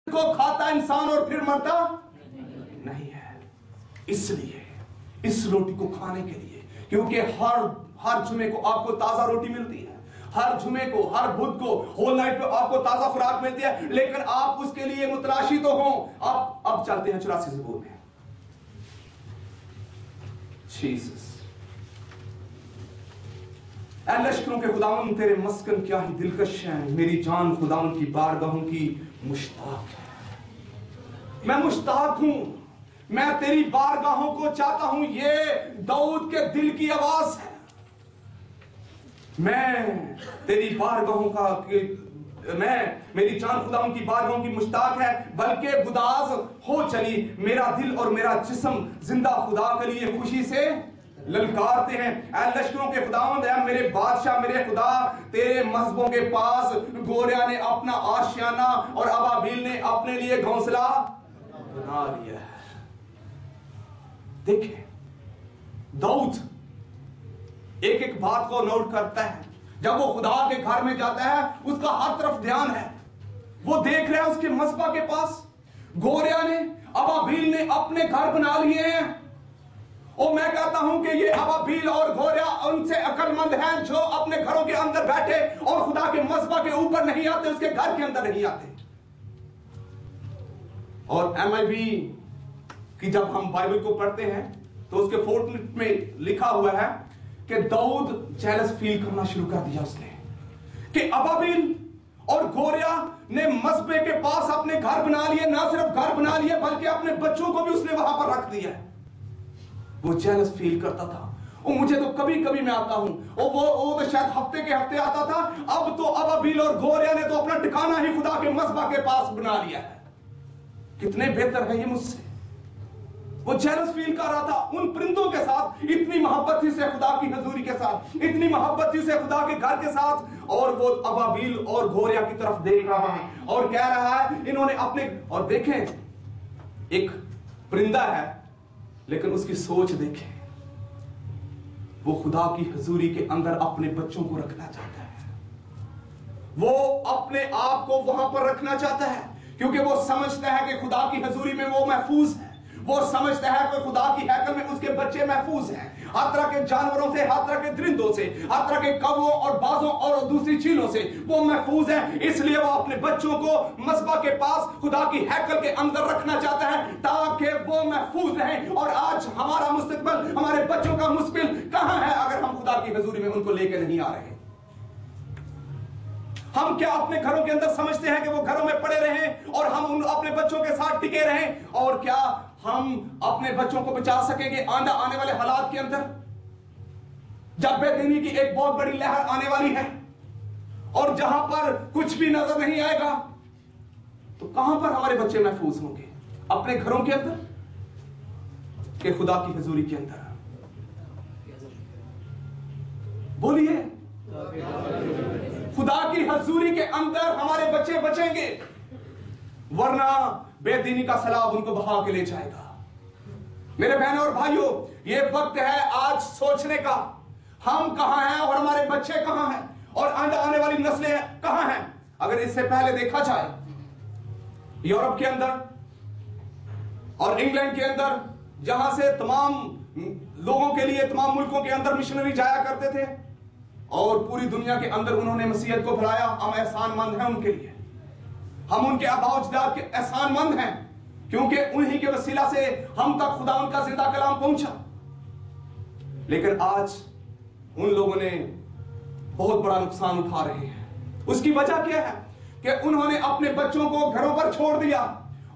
को खाता इंसान और फिर मरता नहीं है। इसलिए इस रोटी को खाने के लिए, क्योंकि हर जुमे को आपको ताजा रोटी मिलती है, हर जुमे को, हर बुध को, होल नाइट पे आपको ताजा खुराक मिलती है, लेकिन आप उसके लिए मुतलाशी तो हो। अब चलते हैं 84 ज़बूर में। जीसस, ऐ लश्करों के खुदावंद तेरे मस्कन क्या ही दिलकश है, मेरी जान खुदावंद की बारगाहों की मुश्ताक है। मैं मुश्ताक हूं, मैं तेरी बारगाहों को चाहता हूं। ये दाऊद के दिल की आवाज है। मैं तेरी बारगाहों का, मेरी जान खुदावंद की बारगाहों की मुश्ताक है, बल्कि गुदाज हो चली मेरा दिल और मेरा जिस्म जिंदा खुदा के लिए खुशी से ललकारते हैं। ऐ लश्करों के खुदावंद, है मेरे बादशाह, मेरे खुदा, तेरे मजहबों के पास गोरिया ने अपना आशियाना और अबाबील ने अपने लिए घोंसला बना लिया है। देखिए, दाऊद एक एक बात को नोट करता है। जब वो खुदा के घर में जाता है, उसका हर तरफ ध्यान है। वो देख रहा है उसके मस्बा के पास गोरिया ने, अबाबील ने अपने घर बना लिए हैं। और मैं कहता हूं कि ये अबाबील और गोरिया उनसे अक्लमंद हैं जो अपने घरों के अंदर बैठे और खुदा के मस्बा के ऊपर नहीं आते, उसके घर के अंदर नहीं आते। और MIV कि जब हम बाइबल को पढ़ते हैं तो उसके फोotnote में लिखा हुआ है कि दाऊद जेलस फील करना शुरू कर दिया उसने कि अबाबील और गोरिया ने मस्बे के पास अपने घर बना लिए। ना सिर्फ घर बना लिए, बल्कि अपने बच्चों को भी उसने वहां पर रख दिया। वो जेलस फील करता था। और मुझे तो कभी कभी मैं आता हूं, और वो तो शायद हफ्ते के हफ्ते आता था। अब तो अबाबील और गोरिया ने तो अपना ठिकाना ही खुदा के मस्बा के पास बना लिया है। कितने बेहतर है ये मुझसे। वो जेलस फील कर रहा था उन परिंदों के साथ, इतनी मोहब्बती से खुदा की हजूरी के साथ, इतनी मोहब्बती से खुदा के घर के साथ। और वो अबाबील और गोरिया की तरफ देख रहा है और कह रहा है इन्होंने अपने, और देखें एक परिंदा है लेकिन उसकी सोच देखें, वो खुदा की हजूरी के अंदर अपने बच्चों को रखना चाहता है। वो अपने आप को वहां पर रखना चाहता है, क्योंकि वो समझता है कि खुदा की हजूरी में वो महफूज है। वो समझता है कि खुदा की हैकल में उसके बच्चे महफूज हैं, हर तरह के जानवरों से, हर तरह के दरिंदों से, हर तरह के कौवों और बाजों और दूसरी चीजों से वो महफूज है। इसलिए वो अपने बच्चों को मस्बा के पास खुदा की हैकल के अंदर रखना चाहता है ताकि वो महफूज रहें। और आज हमारा मुस्तकबिल, हमारे बच्चों का मुस्तकबिल कहां है अगर हम खुदा की हजूरी में उनको लेकर नहीं आ रहे? हम क्या अपने घरों के अंदर समझते हैं कि वो घरों में पड़े रहें और हम उन अपने बच्चों के साथ टिके रहें? और क्या हम अपने बच्चों को बचा सकेंगे आने वाले हालात के अंदर, जब बेदीनी की एक बहुत बड़ी लहर आने वाली है और जहां पर कुछ भी नजर नहीं आएगा? तो कहां पर हमारे बच्चे महफूज होंगे? अपने घरों के अंदर के खुदा की हजूरी के अंदर? बोलिए, खुदा की हजूरी के अंदर हमारे बच्चे बचेंगे, वरना बेदीनी का सैलाब उनको बहा के ले जाएगा। मेरे बहनों और भाइयों, ये वक्त है आज सोचने का, हम कहां हैं और हमारे बच्चे कहां हैं और आने वाली नस्लें कहां हैं। अगर इससे पहले देखा जाए, यूरोप के अंदर और इंग्लैंड के अंदर, जहां से तमाम लोगों के लिए, तमाम मुल्कों के अंदर मिशनरी जाया करते थे और पूरी दुनिया के अंदर उन्होंने मसीहत को फैलाया, हम एहसानमंद हैं उनके लिए। हम उनके अबाउजदाद के एहसानमंद हैं, क्योंकि उन्हीं के वसीला से हम तक खुदा उनका जिंदा कलाम पहुंचा। लेकिन आज उन लोगों ने बहुत बड़ा नुकसान उठा रहे हैं। उसकी वजह क्या है कि उन्होंने अपने बच्चों को घरों पर छोड़ दिया।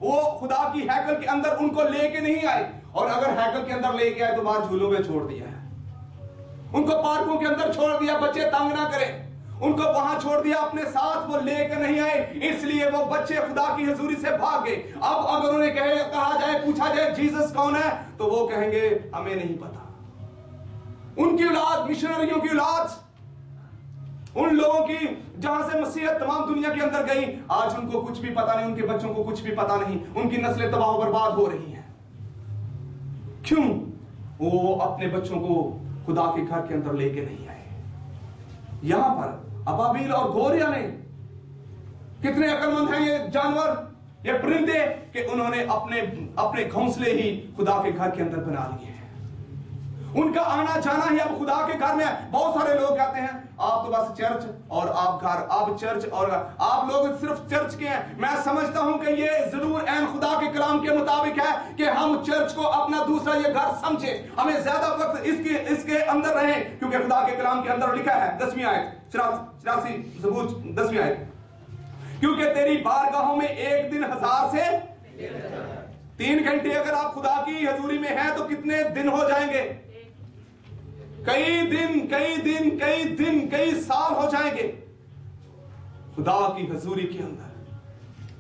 वो खुदा की हैकल के अंदर उनको लेके नहीं आए, और अगर हैकल के अंदर लेके आए तो बाहर झूलों में छोड़ दिया है। उनको पार्कों के अंदर छोड़ दिया, बच्चे तंग ना करें, उनको वहां छोड़ दिया, अपने साथ वो लेकर नहीं आए। इसलिए वो बच्चे खुदा की हजूरी से भाग गए। अब अगर उन्हें कहा जाए, पूछा जाए जीसस कौन है, तो वो कहेंगे हमें नहीं पता। उनकी औलाद, मिशनरियों की औलाद, उन लोगों की जहां से मसीहत तमाम दुनिया के अंदर गई, आज उनको कुछ भी पता नहीं, उनके बच्चों को कुछ भी पता नहीं, उनकी नस्लें तबाह बर्बाद हो रही हैं। क्यों? वो अपने बच्चों को खुदा के घर के अंदर लेके नहीं आए। यहां पर अबाबील और गोरिया ने, कितने अक्लमंद हैं ये जानवर, ये परिंदे कि उन्होंने अपने अपने घोंसले ही खुदा के घर के अंदर बना लिए हैं। उनका आना जाना ही अब खुदा के घर में है। बहुत सारे लोग कहते हैं आप तो बस चर्च और आप घर, आप चर्च और आप लोग सिर्फ चर्च के हैं। मैं समझता हूं कि ये जरूर ऐन खुदा के कलाम के मुताबिक है कि हम चर्च को अपना दूसरा ये घर समझें, हमें ज्यादा वक्त इसके अंदर रहें, क्योंकि खुदा के कलाम के अंदर लिखा है 10वीं आयत 84 ज़बूर 10वीं आयत, क्योंकि तेरी बारगाहों में एक दिन 1000 से 3 घंटे अगर आप खुदा की हजूरी में हैं तो कितने दिन हो जाएंगे? कई दिन, कई दिन, कई दिन, कई साल हो जाएंगे खुदा की हजूरी के अंदर।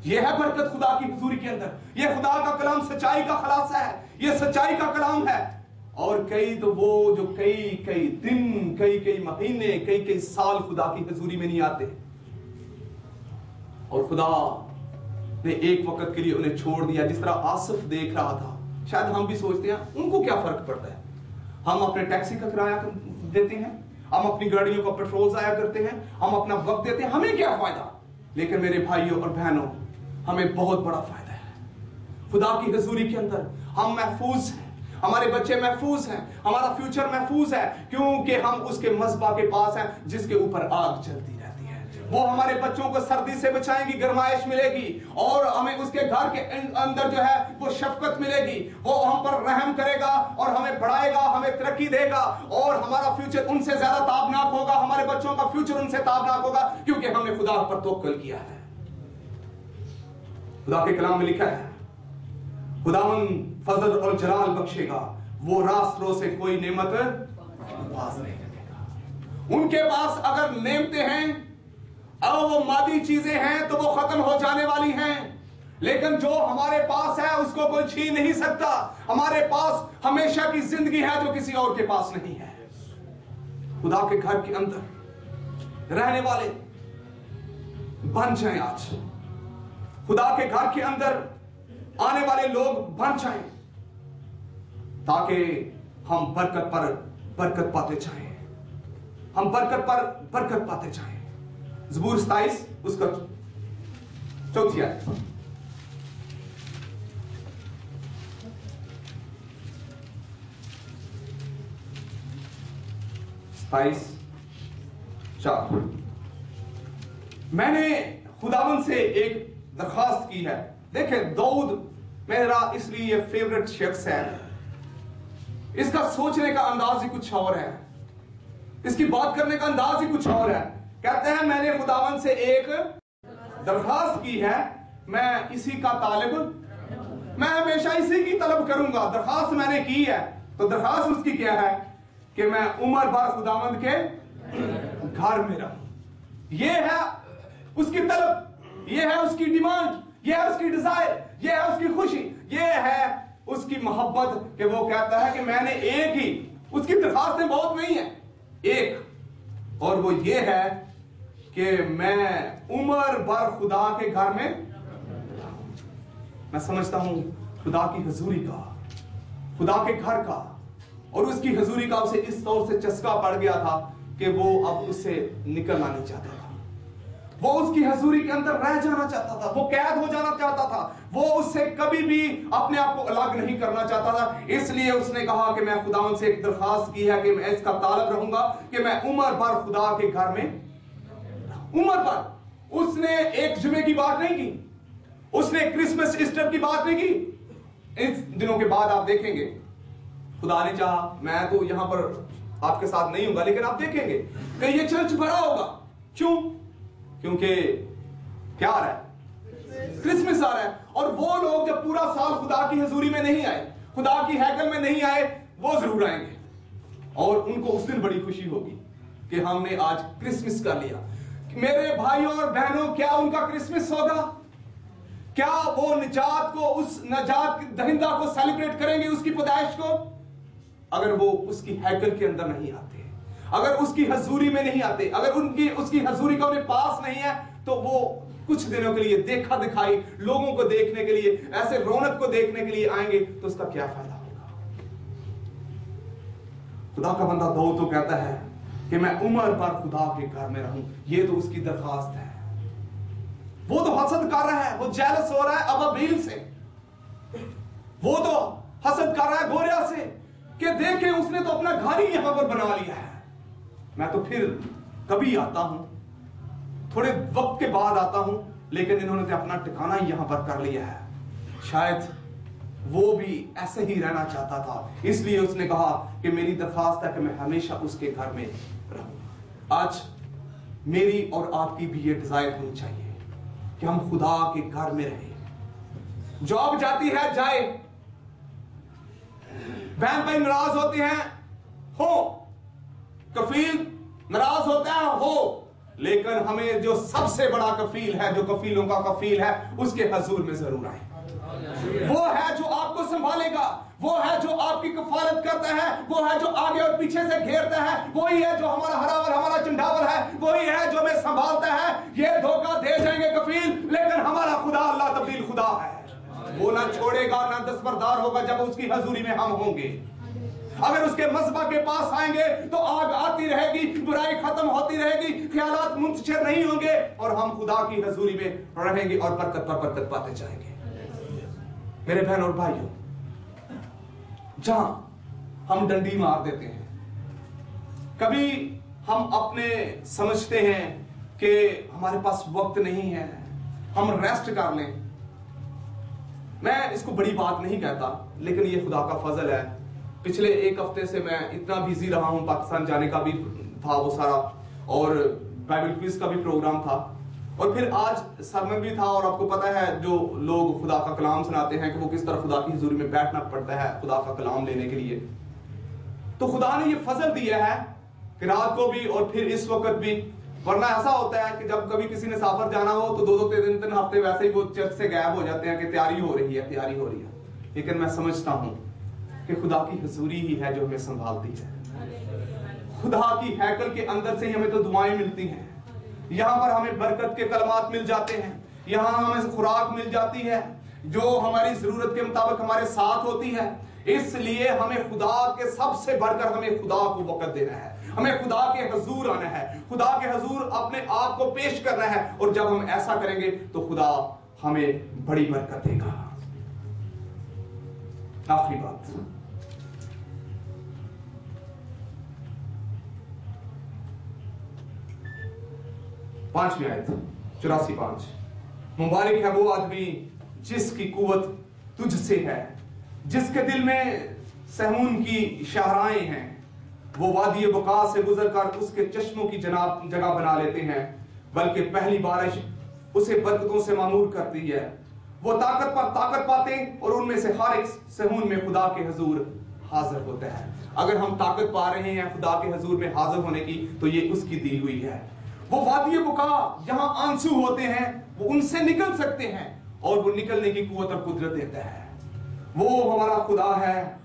यह है बरकत खुदा की हजूरी के अंदर। यह खुदा का कलाम सच्चाई का खुलासा है, यह सच्चाई का कलाम है। और कई तो वो जो कई कई दिन, कई कई महीने, कई कई साल खुदा की हजूरी में नहीं आते, और खुदा ने एक वक्त के लिए उन्हें छोड़ दिया। जिस तरह आसिफ देख रहा था, शायद हम भी सोचते हैं उनको क्या फर्क पड़ता है, हम अपने टैक्सी का किराया देते हैं, हम अपनी गाड़ियों का पेट्रोल जाया करते हैं, हम अपना वक्त देते हैं, हमें क्या फायदा? लेकिन मेरे भाइयों और बहनों, हमें बहुत बड़ा फायदा है। खुदा की हजूरी के अंदर हम महफूज हैं, हमारे बच्चे महफूज हैं, हमारा फ्यूचर महफूज है, क्योंकि हम उसके मज़बा के पास हैं जिसके ऊपर आग जलती रहती है। वो हमारे बच्चों को सर्दी से बचाएंगी, गर्माइश मिलेगी, और हमें उसके घर के अंदर जो है वो शफकत मिलेगी। वो हम पर रहम करेगा और हमें बढ़ाएगा, हमें तरक्की देगा, और हमारा फ्यूचर उनसे ज्यादा ताबनाक होगा, हमारे बच्चों का फ्यूचर उनसे ताबनाक होगा, क्योंकि हमने खुदा पर तवक्कुल किया है। खुदा के कलाम में लिखा है खुदावंद फजल और जलाल बख्शेगा, वो रास्त रो से कोई नेमत पास नहीं रखेगा। उनके पास अगर नेमतें हैं, अब वो मादी चीजें हैं तो वो खत्म हो जाने वाली हैं, लेकिन जो हमारे पास है उसको कोई छीन नहीं सकता। हमारे पास हमेशा की जिंदगी है जो किसी और के पास नहीं है। खुदा के घर के अंदर रहने वाले बन जाएं आज, खुदा के घर के अंदर आने वाले लोग बन जाएं, ताकि हम बरकत पर बरकत पाते जाएं, हम बरकत पर बरकत पाते जाएं। ज़बूर 27 उसका 4 आयत, मैंने खुदावंद से एक दरखास्त की है। देखें, दाऊद मेरा इसलिए फेवरेट शख्स है, इसका सोचने का अंदाज ही कुछ और है, इसकी बात करने का अंदाज ही कुछ और है। कहते हैं मैंने खुदावंद से एक दरखास्त की है, मैं इसी का तालिब, मैं हमेशा इसी की तलब करूंगा। दरखास्त मैंने की है, तो दरखास्त उसकी क्या है कि मैं उम्र भर खुदावंद के घर में रहूं। यह है उसकी तलब, यह है उसकी डिमांड, यह है उसकी डिजायर, यह है उसकी खुशी, यह है उसकी मोहब्बत, कि वो कहता है कि मैंने एक ही, उसकी दरखास्तें बहुत नहीं है, एक, और वो ये है कि मैं उम्र भर खुदा के घर में। मैं समझता हूं खुदा की हजूरी का, खुदा के घर का और उसकी हजूरी का उसे इस तौर से चस्का पड़ गया था कि वो अब उससे निकलना नहीं चाहता था। वो उसकी हजूरी के अंदर रह जाना चाहता था, वो कैद हो जाना चाहता था, वो उससे कभी भी अपने आप को अलग नहीं करना चाहता था। इसलिए उसने कहा कि मैं खुदावंद से एक दरखास्त की है कि मैं इसका तालब रहूंगा कि मैं उम्र भर खुदा के घर में, उम्र भर। उसने एक जुमे की बात नहीं की, उसने क्रिसमस ईस्टर की बात नहीं की। इन दिनों के बाद आप देखेंगे, खुदा ने चाहा मैं तो यहां पर आपके साथ नहीं होगा, लेकिन आप देखेंगे कि ये चर्च भरा होगा। क्यों? क्योंकि क्या आ रहा है? क्रिसमस आ रहा है। और वो लोग जब पूरा साल खुदा की हजूरी में नहीं आए, खुदा की हैकल में नहीं आए, वो जरूर आएंगे और उनको उस दिन बड़ी खुशी होगी कि हमने आज क्रिसमस कर लिया। मेरे भाइयों और बहनों, क्या उनका क्रिसमस होगा? क्या वो निजात को, उस निजात दहिंदा को सेलिब्रेट करेंगे, उसकी पैदाइश को? अगर वो उसकी हैकल के अंदर नहीं आते, अगर उसकी हजूरी में नहीं आते, अगर उसकी हजूरी का उन्हें पास नहीं है, तो वो कुछ दिनों के लिए देखा दिखाई लोगों को देखने के लिए, ऐसे रौनक को देखने के लिए आएंगे, तो उसका क्या फायदा होगा? खुदा का बंदा दाऊद तो कहता है कि मैं उम्र भर खुदा के घर में रहूं। ये तो उसकी दरखास्त है। वो तो हसद कर रहा है, वो जेलस हो रहा है अबाबील से, वो तो हसद कर रहा है गोरिया से कि देखे उसने तो अपना घर ही यहां पर बना लिया है। मैं तो फिर कभी आता हूं, थोड़े वक्त के बाद आता हूं, लेकिन इन्होंने तो अपना ठिकाना ही यहां पर कर लिया है। शायद वो भी ऐसे ही रहना चाहता था, इसलिए उसने कहा कि मेरी दरखास्त है कि मैं हमेशा उसके घर में रहूं। आज मेरी और आपकी भी ये डिजायर होनी चाहिए कि हम खुदा के घर में रहें। जॉब जाती है जाए, बहन भाई नाराज होते हैं हो, कफील नाराज होता है हो, लेकिन हमें जो सबसे बड़ा कफील है, जो कफीलों का कफील है, उसके हजूर में जरूर आए। वो है जो आपको संभालेगा, वो है जो आपकी कफालत करता है, वो है जो आगे और पीछे से घेरता है, वही है जो हमारा हरावर, हमारा चिंडावर है, वही है जो हमें संभालता है। ये धोखा दे जाएंगे कफील, लेकिन हमारा खुदा अल्लाह तब्दील खुदा है। वो ना छोड़ेगा ना दस्तबरदार होगा जब उसकी हजूरी में हम होंगे। अगर उसके मज़बा के पास आएंगे तो आग आती रहेगी, बुराई खत्म होती रहेगी, ख्यालात मुंतशिर नहीं होंगे, और हम खुदा की हजूरी में रहेंगे और बरकत पर बरकत पाते जाएंगे। मेरे बहन और भाइयों, जहां हम डंडी मार देते हैं, कभी हम अपने समझते हैं कि हमारे पास वक्त नहीं है, हम रेस्ट कर लें। मैं इसको बड़ी बात नहीं कहता, लेकिन ये खुदा का फजल है। पिछले एक हफ्ते से मैं इतना बिजी रहा हूं, पाकिस्तान जाने का भी था वो सारा, और बाइबल क्विज का भी प्रोग्राम था, और फिर आज सरमन भी था। और आपको पता है जो लोग खुदा का कलाम सुनाते हैं कि वो किस तरह खुदा की हुजूरी में बैठना पड़ता है खुदा का कलाम लेने के लिए। तो खुदा ने ये फजल दिया है कि रात को भी और फिर इस वक्त भी, वरना ऐसा होता है कि जब कभी किसी ने सफर जाना हो तो 2-2 3 हफ्ते वैसे ही वो चर्च से गायब हो जाते हैं कि तैयारी हो रही है, तैयारी हो रही है। लेकिन मैं समझता हूं कि खुदा की हजूरी ही है जो हमें संभालती है। खुदा की हैकल के अंदर से ही हमें तो दुआएं मिलती हैं, यहां पर हमें बरकत के कलमात मिल जाते हैं, यहां हमें खुराक मिल जाती है जो हमारी जरूरत के मुताबिक हमारे साथ होती है। इसलिए हमें खुदा के सबसे बढ़कर हमें खुदा को वक़्त देना है, हमें खुदा के हजूर आना है, खुदा के हजूर अपने आप को पेश करना है, और जब हम ऐसा करेंगे तो खुदा हमें बड़ी बरकत देगा। आखिरी बात, पांचवी आयत 84-5, मुबारक है वो आदमी जिसकी कुव्वत तुझसे है, जिसके दिल में सहून की शाहराएं हैं। वो वादी बका से गुजरकर उसके चश्मों की जगह बना लेते हैं, बल्कि पहली बारिश उसे बरकतों से मामूर करती है। वो ताकत पर ताकत पाते और उनमें से हर एक सहून में खुदा के हजूर हाजिर होता है। अगर हम ताकत पा रहे हैं खुदा के हजूर में हाजिर होने की, तो ये उसकी दी हुई है। वो वादी बुका जहां आंसू होते हैं वो उनसे निकल सकते हैं, और वो निकलने की कुव्वत और कुदरत देता है। वो हमारा खुदा है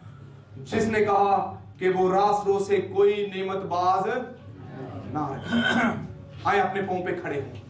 जिसने कहा कि वो रास रो से कोई नेमत बाज ना रखे। आए अपने पांव पे खड़े हो।